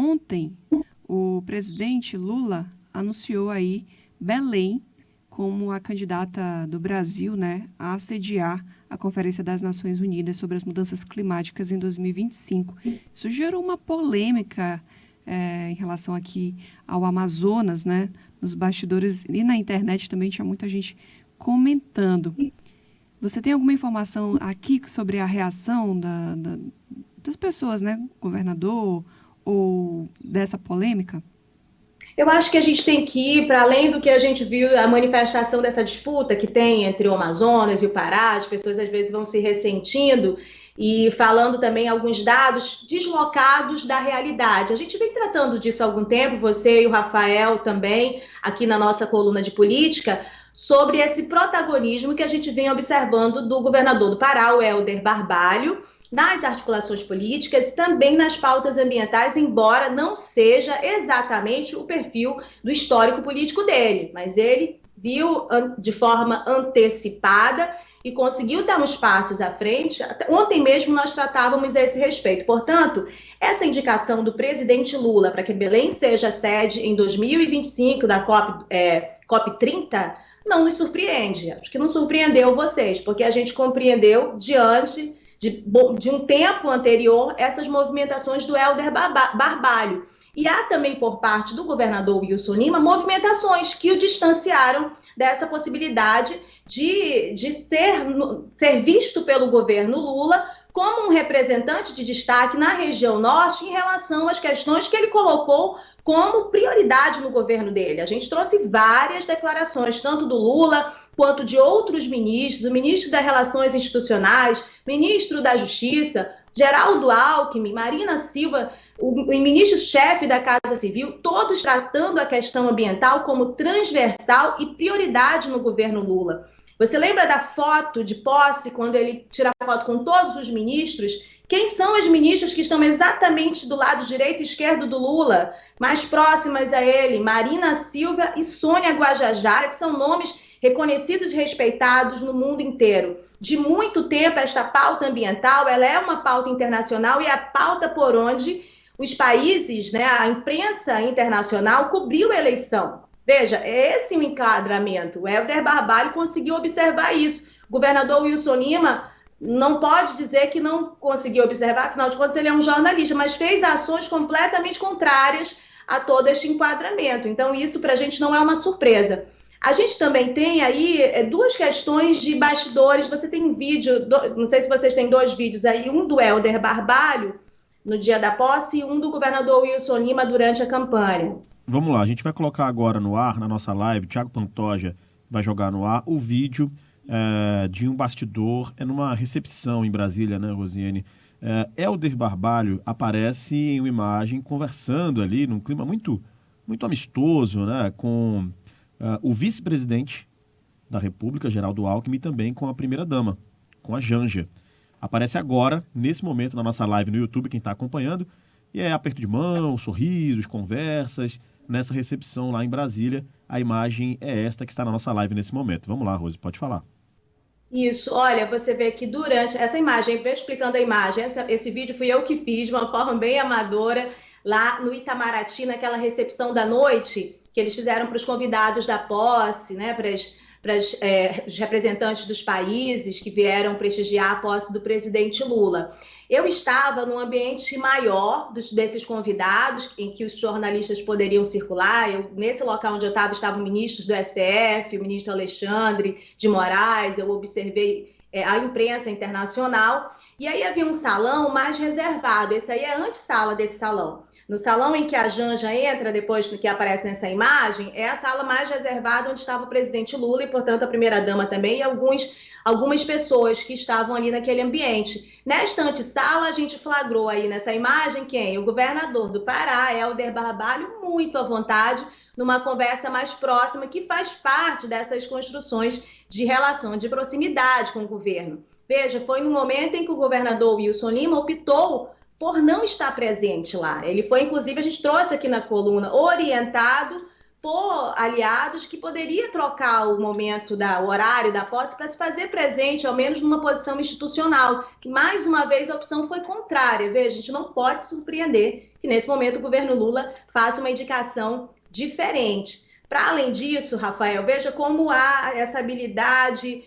ontem o presidente Lula anunciou aí Belém como a candidata do Brasil, né, a sediar a Conferência das Nações Unidas sobre as Mudanças Climáticas em 2025. Isso gerou uma polêmica em relação aqui ao Amazonas, né, nos bastidores e na internet também tinha muita gente comentando. Você tem alguma informação aqui sobre a reação das pessoas, né, governador, ou dessa polêmica? Eu acho que a gente tem que ir para além do que a gente viu, a manifestação dessa disputa que tem entre o Amazonas e o Pará. As pessoas às vezes vão se ressentindo e falando também alguns dados deslocados da realidade. A gente vem tratando disso há algum tempo, você e o Rafael também, aqui na nossa coluna de política, sobre esse protagonismo que a gente vem observando do governador do Pará, o Helder Barbalho, nas articulações políticas e também nas pautas ambientais, embora não seja exatamente o perfil do histórico político dele, mas ele viu de forma antecipada e conseguiu dar uns passos à frente. Ontem mesmo nós tratávamos a esse respeito. Portanto, essa indicação do presidente Lula para que Belém seja sede em 2025 da COP30 não nos surpreende. Acho que não surpreendeu vocês, porque a gente compreendeu diante de um tempo anterior essas movimentações do Helder Barbalho. E há também por parte do governador Wilson Lima movimentações que o distanciaram dessa possibilidade de ser visto pelo governo Lula como um representante de destaque na região norte em relação às questões que ele colocou como prioridade no governo dele. A gente trouxe várias declarações, tanto do Lula quanto de outros ministros, o ministro das Relações Institucionais, ministro da Justiça, Geraldo Alckmin, Marina Silva, o ministro-chefe da Casa Civil, todos tratando a questão ambiental como transversal e prioridade no governo Lula. Você lembra da foto de posse, quando ele tira a foto com todos os ministros? Quem são as ministras que estão exatamente do lado direito e esquerdo do Lula, mais próximas a ele? Marina Silva e Sônia Guajajara, que são nomes reconhecidos e respeitados no mundo inteiro. De muito tempo, esta pauta ambiental ela é uma pauta internacional e é a pauta por onde os países, né, a imprensa internacional cobriu a eleição. Veja, é esse o enquadramento. O Helder Barbalho conseguiu observar isso. O governador Wilson Lima não pode dizer que não conseguiu observar, afinal de contas ele é um jornalista, mas fez ações completamente contrárias a todo este enquadramento. Então isso para a gente não é uma surpresa. A gente também tem aí duas questões de bastidores. Você tem um vídeo, não sei se vocês têm dois vídeos aí, um do Helder Barbalho no dia da posse e um do governador Wilson Lima durante a campanha. Vamos lá, a gente vai colocar agora no ar, na nossa live, o Thiago Pantoja vai jogar no ar o vídeo de um bastidor, numa recepção em Brasília, né, Rosiane? Helder Barbalho aparece em uma imagem conversando ali, num clima muito, muito amistoso, né, com o vice-presidente da República, Geraldo Alckmin, e também com a primeira-dama, com a Janja. Aparece agora, nesse momento, na nossa live no YouTube, quem está acompanhando, e é aperto de mão, sorrisos, conversas, nessa recepção lá em Brasília. A imagem é esta que está na nossa live nesse momento. Vamos lá, Rose, pode falar. Isso, olha, você vê que durante essa imagem, explicando a imagem, esse vídeo fui eu que fiz, de uma forma bem amadora, lá no Itamaraty, naquela recepção da noite, que eles fizeram para os convidados da posse, né, para os representantes dos países que vieram prestigiar a posse do presidente Lula. Eu estava num ambiente maior desses convidados, em que os jornalistas poderiam circular. Nesse local onde eu estava, estavam ministros do STF, o ministro Alexandre de Moraes, eu observei a imprensa internacional, e aí havia um salão mais reservado, esse aí é a antessala desse salão. No salão em que a Janja entra, depois que aparece nessa imagem, é a sala mais reservada onde estava o presidente Lula e, portanto, a primeira-dama também e algumas pessoas que estavam ali naquele ambiente. Nesta antessala, a gente flagrou aí nessa imagem quem? O governador do Pará, Helder Barbalho, muito à vontade, numa conversa mais próxima, que faz parte dessas construções de relação de proximidade com o governo. Veja, foi no momento em que o governador Wilson Lima optou por não estar presente lá. Ele foi, inclusive, a gente trouxe aqui na coluna, orientado por aliados que poderia trocar o momento, o horário da posse para se fazer presente, ao menos numa posição institucional, que mais uma vez a opção foi contrária. Veja, a gente não pode surpreender que nesse momento o governo Lula faça uma indicação diferente. Para além disso, Rafael, veja como há essa habilidade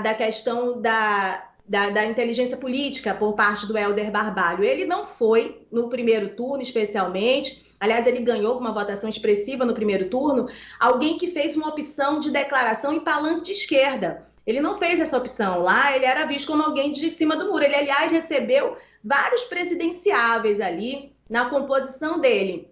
da questão da inteligência política por parte do Helder Barbalho. Ele não foi no primeiro turno, especialmente, aliás, ele ganhou com uma votação expressiva no primeiro turno, alguém que fez uma opção de declaração em palanque de esquerda. Ele não fez essa opção lá, ele era visto como alguém de cima do muro. Ele, aliás, recebeu vários presidenciáveis ali na composição dele.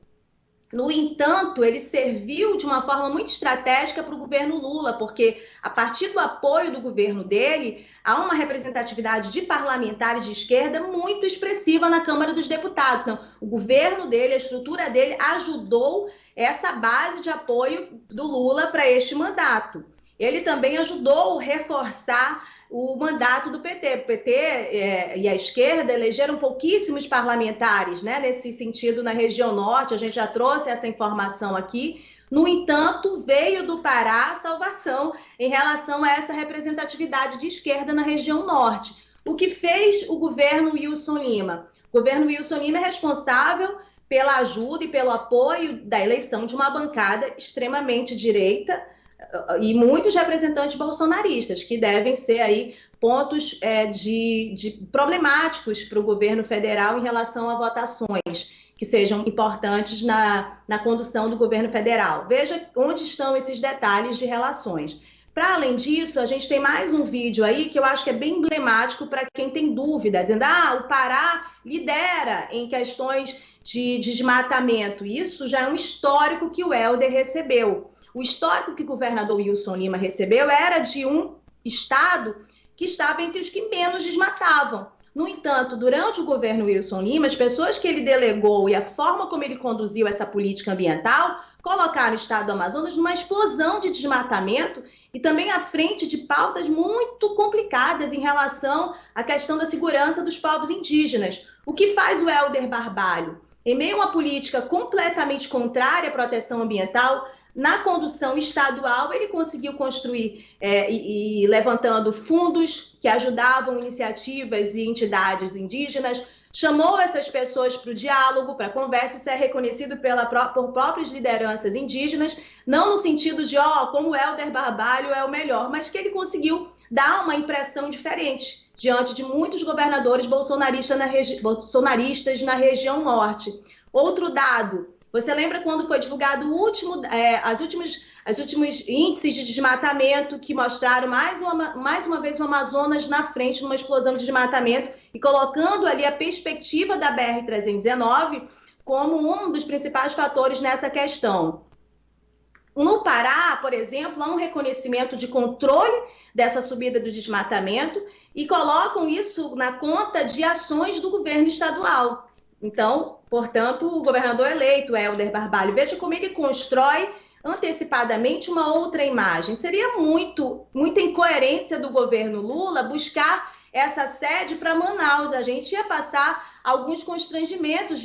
No entanto, ele serviu de uma forma muito estratégica para o governo Lula, porque a partir do apoio do governo dele, há uma representatividade de parlamentares de esquerda muito expressiva na Câmara dos Deputados. Então, o governo dele, a estrutura dele, ajudou essa base de apoio do Lula para este mandato. Ele também ajudou a reforçar o mandato do PT. O PT e a esquerda elegeram pouquíssimos parlamentares, né, nesse sentido na região norte, a gente já trouxe essa informação aqui. No entanto, veio do Pará a salvação em relação a essa representatividade de esquerda na região norte. O que fez o governo Wilson Lima? O governo Wilson Lima é responsável pela ajuda e pelo apoio da eleição de uma bancada extremamente direita, e muitos representantes bolsonaristas, que devem ser aí pontos problemáticos para o governo federal em relação a votações que sejam importantes na condução do governo federal. Veja onde estão esses detalhes de relações. Para além disso, a gente tem mais um vídeo aí que eu acho que é bem emblemático para quem tem dúvida, dizendo o Pará lidera em questões de desmatamento. Isso já é um histórico que o Helder recebeu. O histórico que o governador Wilson Lima recebeu era de um estado que estava entre os que menos desmatavam. No entanto, durante o governo Wilson Lima, as pessoas que ele delegou e a forma como ele conduziu essa política ambiental colocaram o estado do Amazonas numa explosão de desmatamento e também à frente de pautas muito complicadas em relação à questão da segurança dos povos indígenas. O que faz o Helder Barbalho? Em meio a uma política completamente contrária à proteção ambiental, na condução estadual, ele conseguiu construir e levantando fundos que ajudavam iniciativas e entidades indígenas, chamou essas pessoas para o diálogo, para a conversa, isso é reconhecido por próprias lideranças indígenas, não no sentido de, como o Helder Barbalho é o melhor, mas que ele conseguiu dar uma impressão diferente diante de muitos governadores bolsonaristas na região norte. Outro dado: você lembra quando foi divulgado os últimos índices de desmatamento que mostraram mais uma vez o Amazonas na frente numa explosão de desmatamento e colocando ali a perspectiva da BR-319 como um dos principais fatores nessa questão? No Pará, por exemplo, há um reconhecimento de controle dessa subida do desmatamento e colocam isso na conta de ações do governo estadual. Então, portanto, o governador eleito, Helder Barbalho, veja como ele constrói antecipadamente uma outra imagem. Seria muita incoerência do governo Lula buscar essa sede para Manaus. A gente ia passar alguns constrangimentos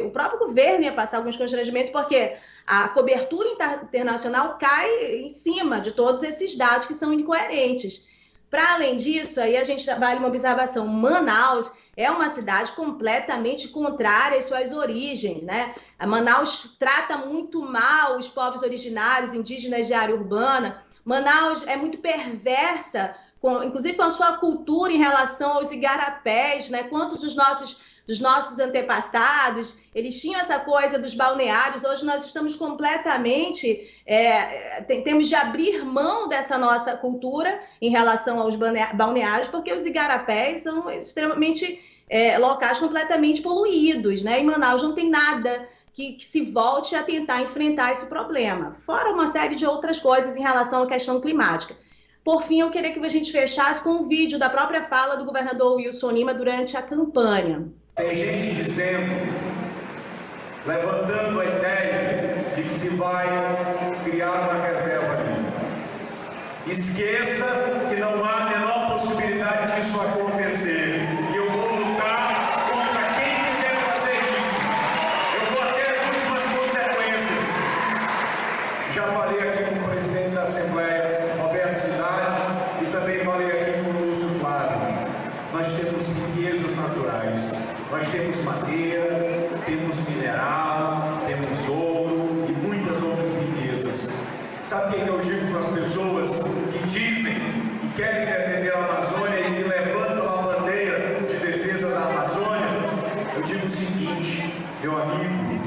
o próprio governo ia passar alguns constrangimentos, porque a cobertura internacional cai em cima de todos esses dados que são incoerentes. Para além disso, aí a gente vale uma observação: Manaus é uma cidade completamente contrária às suas origens, né? A Manaus trata muito mal os povos originários, indígenas de área urbana. Manaus é muito perversa, inclusive com a sua cultura em relação aos igarapés, né? Quantos dos nossos antepassados, eles tinham essa coisa dos balneários. Hoje nós estamos completamente, temos de abrir mão dessa nossa cultura em relação aos balneários, porque os igarapés são extremamente locais completamente poluídos, né? Em Manaus não tem nada que se volte a tentar enfrentar esse problema, fora uma série de outras coisas em relação à questão climática. Por fim, eu queria que a gente fechasse com um vídeo da própria fala do governador Wilson Lima durante a campanha. Tem gente dizendo, levantando a ideia de que se vai criar uma reserva ali. Esqueça que não há a menor possibilidade disso acontecer. E eu vou lutar contra quem quiser fazer isso. Eu vou até as últimas consequências. Meu amigo,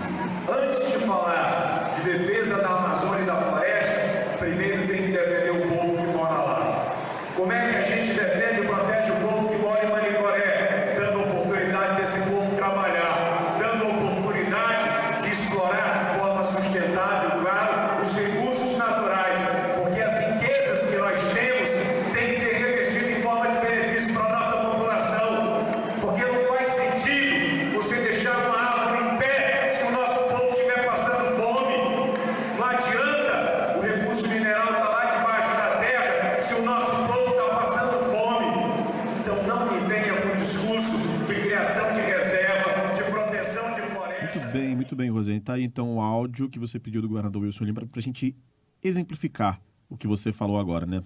antes de falar de defesa da Amazônia e da floresta, primeiro tem que defender o povo que mora lá. Como é que a gente defende e protege o povo que mora em Manicoré? Dando oportunidade desse povo trabalhar, dando oportunidade de explorar de forma sustentável, claro, os recursos naturais, porque as riquezas que nós temos têm que ser revestidas em forma de benefício para a nossa população, porque não faz sentido você deixar uma árvore em pé se o nosso povo estiver passando fome. Não adianta o recurso mineral estar lá debaixo da terra se o nosso povo está passando fome. Então não me venha com discurso de criação de reserva, de proteção de floresta. Muito bem, Rosiane. Está aí então o áudio que você pediu do governador Wilson Lima para a gente exemplificar o que você falou agora, né?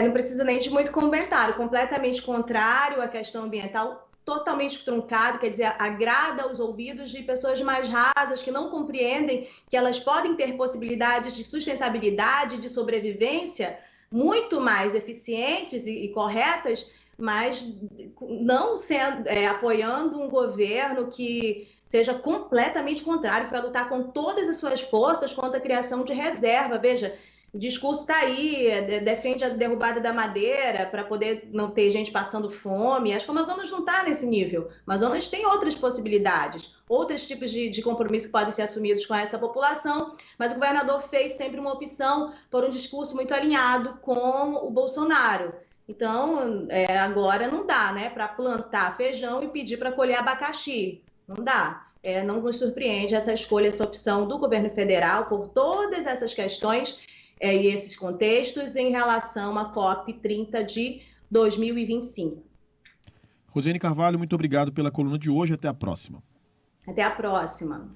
Não precisa nem de muito comentário, completamente contrário à questão ambiental, totalmente truncado, quer dizer, agrada aos ouvidos de pessoas mais rasas que não compreendem que elas podem ter possibilidades de sustentabilidade, de sobrevivência muito mais eficientes e corretas, mas não sendo, apoiando um governo que seja completamente contrário, que vai lutar com todas as suas forças contra a criação de reserva. Veja, o discurso está aí, defende a derrubada da madeira para poder não ter gente passando fome. Acho que o Amazonas não está nesse nível. O Amazonas tem outras possibilidades, outros tipos de compromisso que podem ser assumidos com essa população, mas o governador fez sempre uma opção por um discurso muito alinhado com o Bolsonaro. Então, agora não dá, né, para plantar feijão e pedir para colher abacaxi. Não dá. Não nos surpreende essa escolha, essa opção do governo federal por todas essas questões e esses contextos em relação à COP30 de 2025. Rosiane Carvalho, muito obrigado pela coluna de hoje. Até a próxima. Até a próxima.